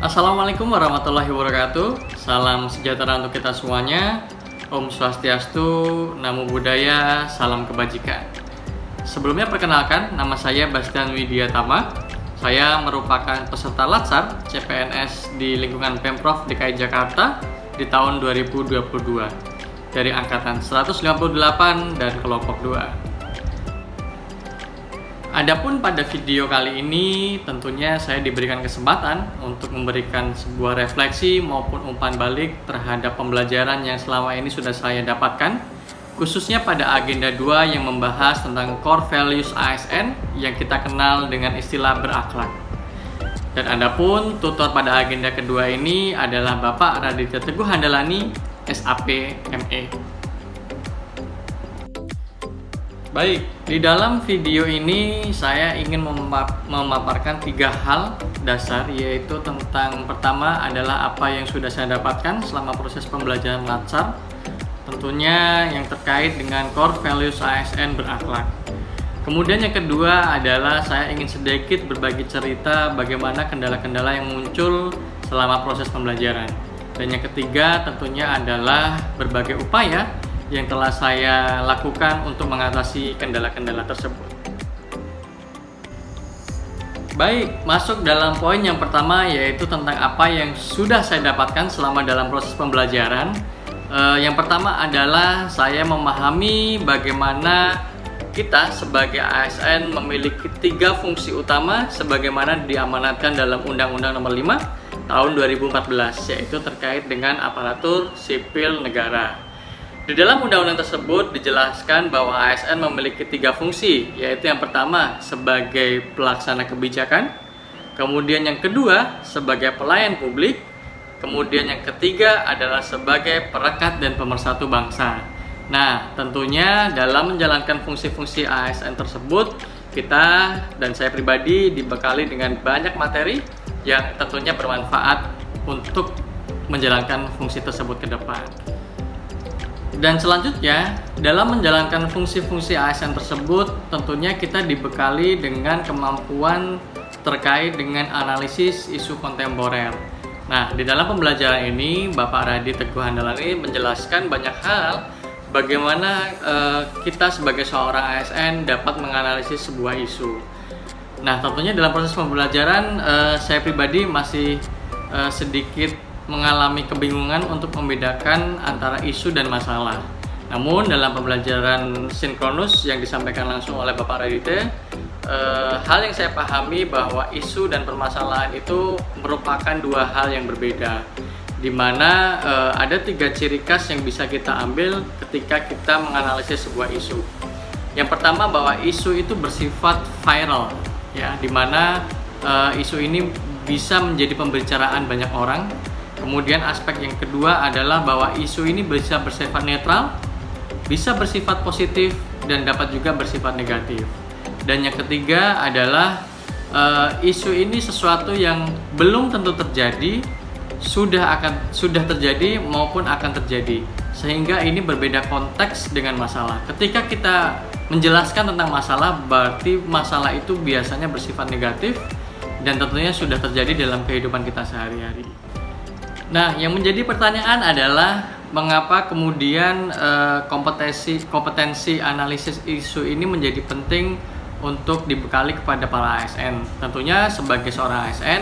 Assalamualaikum warahmatullahi wabarakatuh. Salam sejahtera untuk kita semuanya. Om Swastiastu, Namo Buddhaya, salam kebajikan. Sebelumnya perkenalkan, nama saya Bastian Widiatama. Saya merupakan peserta Latsar CPNS di lingkungan Pemprov DKI Jakarta di tahun 2022 dari angkatan 158 dan kelompok 2. Adapun pada video kali ini tentunya saya diberikan kesempatan untuk memberikan sebuah refleksi maupun umpan balik terhadap pembelajaran yang selama ini sudah saya dapatkan, khususnya pada agenda 2 yang membahas tentang core values ASN yang kita kenal dengan istilah berakhlak. Dan adapun tutor pada agenda kedua ini adalah Bapak Raditya Teguh Handalani, SAP ME. Baik, di dalam video ini saya ingin memaparkan 3 hal dasar, yaitu tentang pertama adalah apa yang sudah saya dapatkan selama proses pembelajaran Latsar, tentunya yang terkait dengan core values ASN berakhlak. Kemudian yang kedua adalah saya ingin sedikit berbagi cerita bagaimana kendala-kendala yang muncul selama proses pembelajaran. Dan yang ketiga tentunya adalah berbagai upaya yang telah saya lakukan untuk mengatasi kendala-kendala tersebut. Baik, masuk dalam poin yang pertama, yaitu tentang apa yang sudah saya dapatkan selama dalam proses pembelajaran. Yang pertama adalah saya memahami bagaimana kita sebagai ASN memiliki 3 fungsi utama sebagaimana diamanatkan dalam Undang-Undang Nomor 5 Tahun 2014, yaitu terkait dengan aparatur sipil negara. Di dalam undang-undang tersebut dijelaskan bahwa ASN memiliki 3 fungsi, yaitu yang pertama sebagai pelaksana kebijakan, kemudian yang kedua sebagai pelayan publik, kemudian yang ketiga adalah sebagai perekat dan pemersatu bangsa. Nah, tentunya dalam menjalankan fungsi-fungsi ASN tersebut, kita dan saya pribadi dibekali dengan banyak materi yang tentunya bermanfaat untuk menjalankan fungsi tersebut ke depan. Dan selanjutnya, dalam menjalankan fungsi-fungsi ASN tersebut, tentunya kita dibekali dengan kemampuan terkait dengan analisis isu kontemporer. Nah, di dalam pembelajaran ini, Bapak Raditya Teguh Handalani menjelaskan banyak hal bagaimana kita sebagai seorang ASN dapat menganalisis sebuah isu. Nah, tentunya dalam proses pembelajaran, saya pribadi masih sedikit mengalami kebingungan untuk membedakan antara isu dan masalah. Namun dalam pembelajaran sinkronus yang disampaikan langsung oleh Bapak Raditya, hal yang saya pahami bahwa isu dan permasalahan itu merupakan 2 hal yang berbeda, di mana ada 3 ciri khas yang bisa kita ambil ketika kita menganalisis sebuah isu. Yang pertama, bahwa isu itu bersifat viral, ya, di mana isu ini bisa menjadi pembicaraan banyak orang. Kemudian aspek yang kedua adalah bahwa isu ini bisa bersifat netral, bisa bersifat positif, dan dapat juga bersifat negatif. Dan yang ketiga adalah isu ini sesuatu yang belum tentu terjadi, sudah terjadi maupun akan terjadi. Sehingga ini berbeda konteks dengan masalah. Ketika kita menjelaskan tentang masalah, berarti masalah itu biasanya bersifat negatif dan tentunya sudah terjadi dalam kehidupan kita sehari-hari. Nah, yang menjadi pertanyaan adalah mengapa kemudian kompetensi analisis isu ini menjadi penting untuk dibekali kepada para ASN. Tentunya sebagai seorang ASN,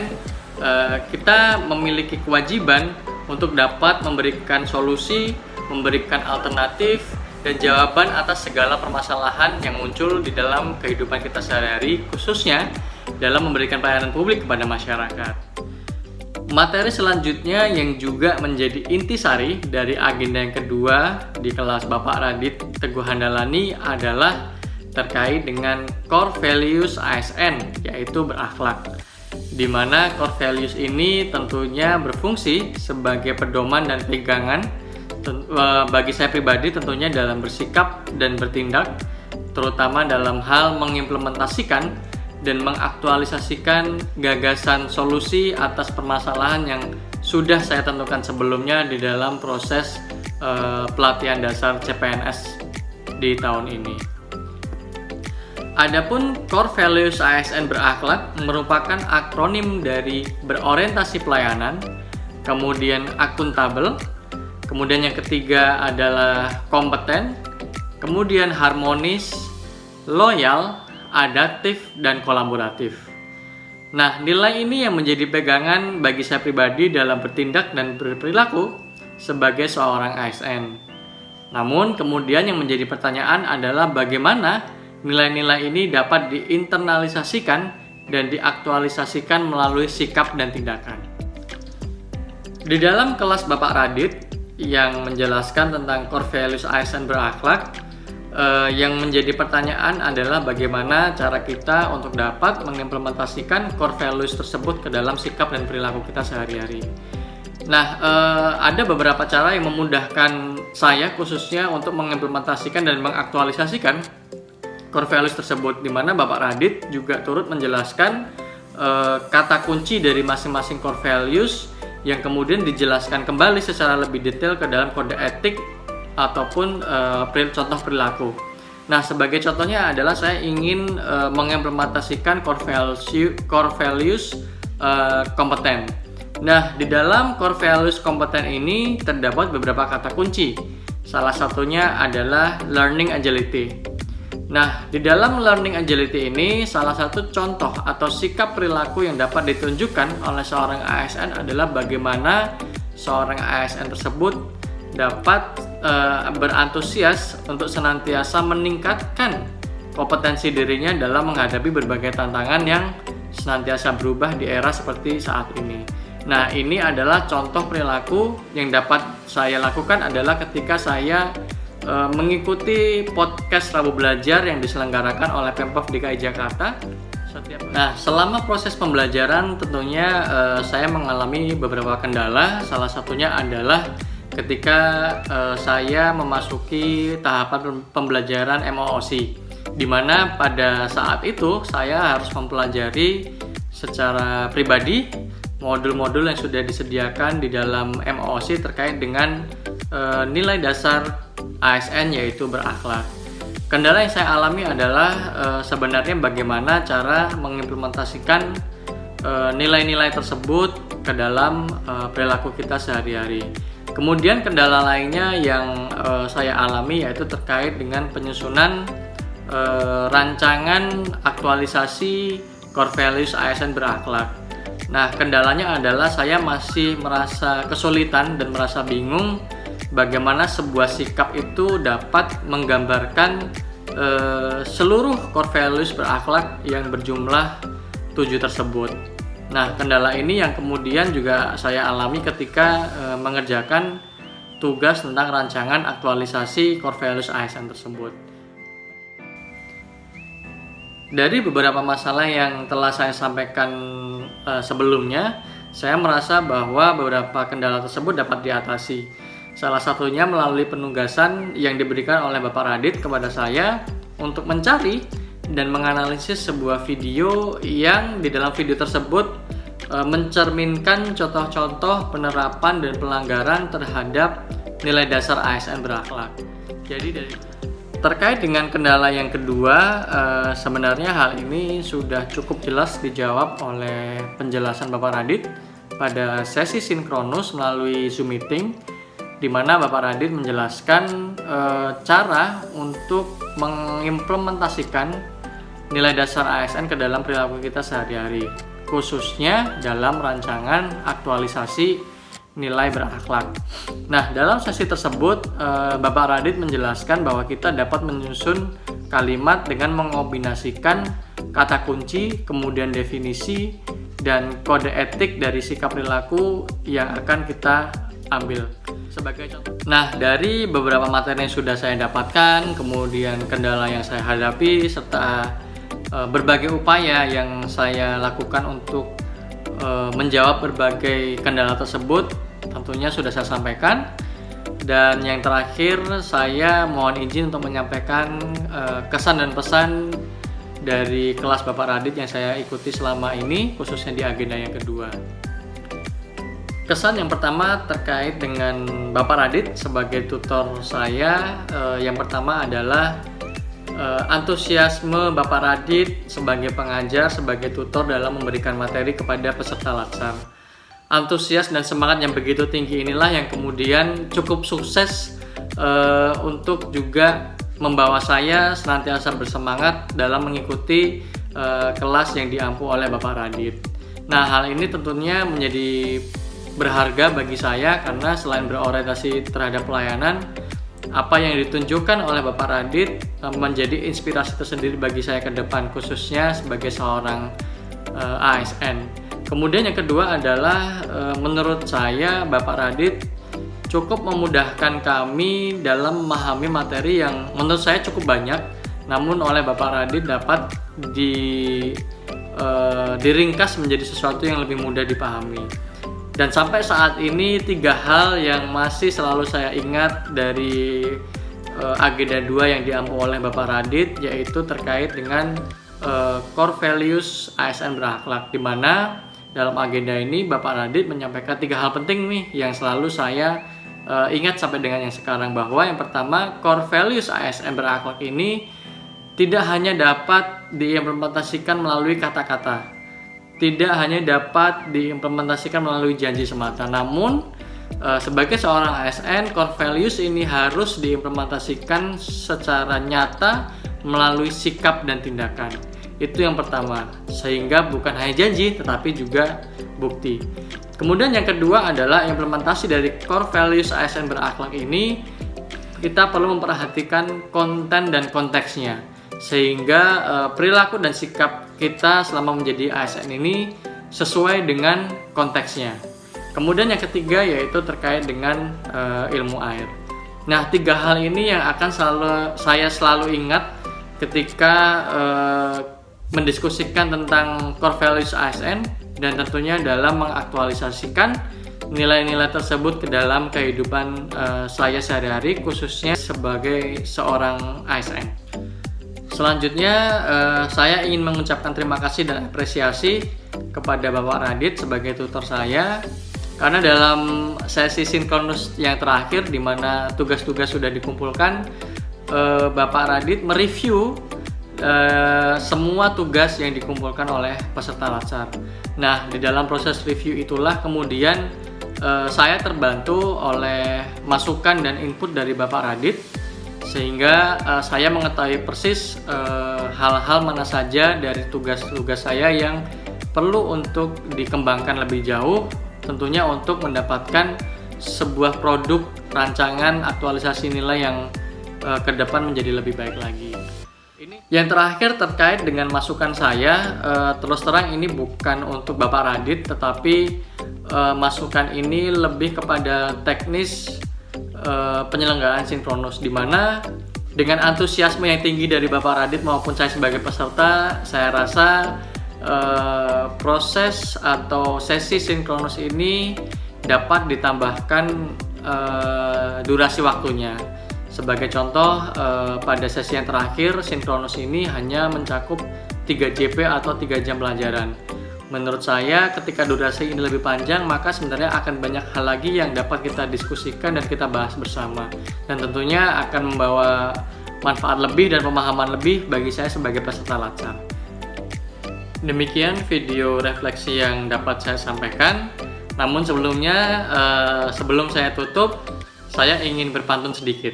kita memiliki kewajiban untuk dapat memberikan solusi, memberikan alternatif, dan jawaban atas segala permasalahan yang muncul di dalam kehidupan kita sehari-hari, khususnya dalam memberikan pelayanan publik kepada masyarakat. Materi selanjutnya yang juga menjadi intisari dari agenda yang kedua di kelas Bapak Raditya Teguh Handalani adalah terkait dengan core values ASN, yaitu berakhlak. Di mana core values ini tentunya berfungsi sebagai pedoman dan pegangan bagi saya pribadi tentunya dalam bersikap dan bertindak, terutama dalam hal mengimplementasikan dan mengaktualisasikan gagasan solusi atas permasalahan yang sudah saya tentukan sebelumnya di dalam proses pelatihan dasar CPNS di tahun ini. Adapun Core Values ASN Berakhlak merupakan akronim dari berorientasi pelayanan, kemudian akuntabel, kemudian yang ketiga adalah kompeten, kemudian harmonis, loyal, adaptif, dan kolaboratif. Nah, nilai ini yang menjadi pegangan bagi saya pribadi dalam bertindak dan berperilaku sebagai seorang ASN. Namun, kemudian yang menjadi pertanyaan adalah bagaimana nilai-nilai ini dapat diinternalisasikan dan diaktualisasikan melalui sikap dan tindakan. Di dalam kelas Bapak Radit yang menjelaskan tentang Core Values ASN Berakhlak, yang menjadi pertanyaan adalah bagaimana cara kita untuk dapat mengimplementasikan core values tersebut ke dalam sikap dan perilaku kita sehari-hari. Nah, ada beberapa cara yang memudahkan saya khususnya untuk mengimplementasikan dan mengaktualisasikan core values tersebut, di mana Bapak Radit juga turut menjelaskan kata kunci dari masing-masing core values yang kemudian dijelaskan kembali secara lebih detail ke dalam kode etik ataupun contoh perilaku. Nah, sebagai contohnya adalah saya ingin mengimplementasikan core values kompeten. Nah, di dalam core values kompeten ini terdapat beberapa kata kunci. Salah satunya adalah learning agility. Nah, di dalam learning agility ini salah satu contoh atau sikap perilaku yang dapat ditunjukkan oleh seorang ASN adalah bagaimana seorang ASN tersebut dapat berantusias untuk senantiasa meningkatkan kompetensi dirinya dalam menghadapi berbagai tantangan yang senantiasa berubah di era seperti saat ini. Nah, ini adalah contoh perilaku yang dapat saya lakukan adalah ketika saya mengikuti podcast Rabu Belajar yang diselenggarakan oleh Pemprov DKI Jakarta. Nah, selama proses pembelajaran tentunya saya mengalami beberapa kendala. Salah satunya adalah ketika saya memasuki tahapan pembelajaran MOOC, di mana pada saat itu saya harus mempelajari secara pribadi modul-modul yang sudah disediakan di dalam MOOC terkait dengan nilai dasar ASN yaitu berakhlak. Kendala yang saya alami adalah sebenarnya bagaimana cara mengimplementasikan nilai-nilai tersebut ke dalam perilaku kita sehari-hari. Kemudian kendala lainnya yang saya alami yaitu terkait dengan penyusunan rancangan aktualisasi Core Values ASN Berakhlak. Nah, kendalanya adalah saya masih merasa kesulitan dan merasa bingung bagaimana sebuah sikap itu dapat menggambarkan seluruh core values berakhlak yang berjumlah 7 tersebut. Nah, kendala ini yang kemudian juga saya alami ketika mengerjakan tugas tentang rancangan aktualisasi core values ASN tersebut. Dari beberapa masalah yang telah saya sampaikan sebelumnya, saya merasa bahwa beberapa kendala tersebut dapat diatasi. Salah satunya melalui penugasan yang diberikan oleh Bapak Radit kepada saya untuk mencari dan menganalisis sebuah video yang di dalam video tersebut mencerminkan contoh-contoh penerapan dan pelanggaran terhadap nilai dasar ASN berakhlak. Jadi terkait dengan kendala yang kedua, sebenarnya hal ini sudah cukup jelas dijawab oleh penjelasan Bapak Radit pada sesi sinkronus melalui Zoom meeting, di mana Bapak Radit menjelaskan cara untuk mengimplementasikan nilai dasar ASN ke dalam perilaku kita sehari-hari, khususnya dalam rancangan aktualisasi nilai berakhlak. Nah, dalam sesi tersebut Bapak Radit menjelaskan bahwa kita dapat menyusun kalimat dengan mengombinasikan kata kunci, kemudian definisi dan kode etik dari sikap perilaku yang akan kita ambil sebagai contoh. Nah, dari beberapa materi yang sudah saya dapatkan, kemudian kendala yang saya hadapi, serta berbagai upaya yang saya lakukan untuk menjawab berbagai kendala tersebut, tentunya sudah saya sampaikan. Dan yang terakhir, saya mohon izin untuk menyampaikan kesan dan pesan dari kelas Bapak Radit yang saya ikuti selama ini, khususnya di agenda yang kedua. Kesan yang pertama terkait dengan Bapak Radit sebagai tutor saya, yang pertama adalah antusiasme Bapak Radit sebagai pengajar, sebagai tutor dalam memberikan materi kepada peserta latsar. Antusias dan semangat yang begitu tinggi inilah yang kemudian cukup sukses untuk juga membawa saya senantiasa bersemangat dalam mengikuti kelas yang diampu oleh Bapak Radit. Nah, hal ini tentunya menjadi berharga bagi saya karena selain berorientasi terhadap pelayanan, apa yang ditunjukkan oleh Bapak Radit menjadi inspirasi tersendiri bagi saya ke depan, khususnya sebagai seorang ASN. Kemudian yang kedua adalah menurut saya Bapak Radit cukup memudahkan kami dalam memahami materi yang menurut saya cukup banyak, namun oleh Bapak Radit dapat diringkas menjadi sesuatu yang lebih mudah dipahami. Dan sampai saat ini 3 hal yang masih selalu saya ingat dari agenda 2 yang diampu oleh Bapak Radit, yaitu terkait dengan core values ASN berakhlak, di mana dalam agenda ini Bapak Radit menyampaikan 3 hal penting nih yang selalu saya ingat sampai dengan yang sekarang, bahwa yang pertama, core values ASN berakhlak ini tidak hanya dapat diimplementasikan melalui kata-kata, tidak hanya dapat diimplementasikan melalui janji semata, namun sebagai seorang ASN, core values ini harus diimplementasikan secara nyata melalui sikap dan tindakan. Itu yang pertama, sehingga bukan hanya janji tetapi juga bukti. Kemudian yang kedua adalah implementasi dari core values ASN berakhlak ini, kita perlu memperhatikan konten dan konteksnya, sehingga perilaku dan sikap kita selama menjadi ASN ini sesuai dengan konteksnya. Kemudian yang ketiga yaitu terkait dengan ilmu air. Nah, 3 hal ini yang akan saya selalu ingat ketika mendiskusikan tentang core values ASN, dan tentunya dalam mengaktualisasikan nilai-nilai tersebut ke dalam kehidupan saya sehari-hari, khususnya sebagai seorang ASN. Selanjutnya, saya ingin mengucapkan terima kasih dan apresiasi kepada Bapak Radit sebagai tutor saya, karena dalam sesi sinkronus yang terakhir di mana tugas-tugas sudah dikumpulkan, Bapak Radit mereview semua tugas yang dikumpulkan oleh peserta latsar. Nah, di dalam proses review itulah kemudian saya terbantu oleh masukan dan input dari Bapak Radit, sehingga saya mengetahui persis hal-hal mana saja dari tugas-tugas saya yang perlu untuk dikembangkan lebih jauh, tentunya untuk mendapatkan sebuah produk rancangan aktualisasi nilai yang ke depan menjadi lebih baik lagi. Yang terakhir terkait dengan masukan saya, terus terang ini bukan untuk Bapak Radit, tetapi masukan ini lebih kepada teknis penyelenggaraan sinkronus, di mana dengan antusiasme yang tinggi dari Bapak Radit maupun saya sebagai peserta, saya rasa proses atau sesi sinkronus ini dapat ditambahkan durasi waktunya. Sebagai contoh, pada sesi yang terakhir, sinkronus ini hanya mencakup 3 JP atau 3 jam pelajaran. Menurut saya, ketika durasi ini lebih panjang, maka sebenarnya akan banyak hal lagi yang dapat kita diskusikan dan kita bahas bersama. Dan tentunya akan membawa manfaat lebih dan pemahaman lebih bagi saya sebagai peserta latsar. Demikian video refleksi yang dapat saya sampaikan. Namun sebelumnya, sebelum saya tutup, saya ingin berpantun sedikit.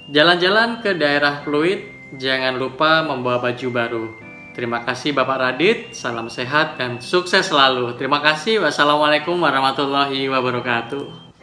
Jalan-jalan ke daerah Pluit, jangan lupa membawa baju baru. Terima kasih Bapak Radit, salam sehat dan sukses selalu. Terima kasih, wassalamualaikum warahmatullahi wabarakatuh.